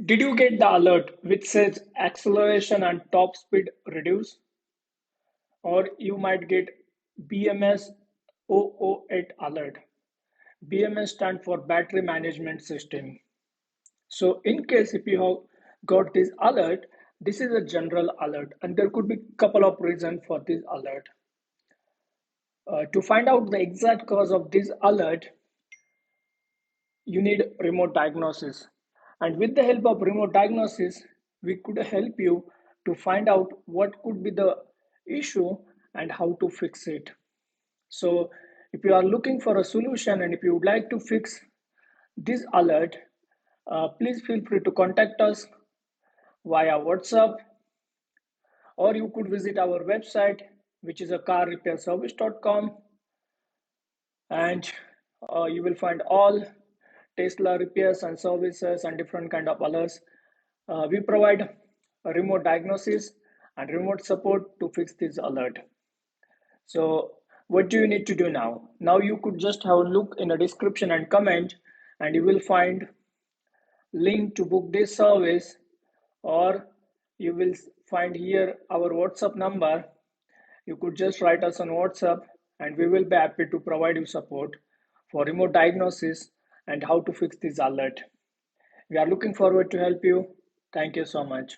Did you get the alert which says acceleration and top speed reduce? Or you might get BMS 008 alert. BMS stand for battery management system. So in case if you have got this alert, this is a general alert and there could be couple of reasons for this alert. To find out the exact cause of this alert, you need remote diagnosis. And with the help of remote diagnosis, we could help you to find out what could be the issue and how to fix it. So if you are looking for a solution and if you would like to fix this alert, please feel free to contact us via WhatsApp, or you could visit our website, which is a carrepairservice.com, and you will find all Tesla repairs and services and different kind of alerts. We provide a remote diagnosis and remote support to fix this alert. So what do you need to do now? Now you could just have a look in the description and comment, and you will find link to book this service, or you will find here our WhatsApp number. You could just write us on WhatsApp and we will be happy to provide you support for remote diagnosis and how to fix this alert. We are looking forward to help you. Thank you so much.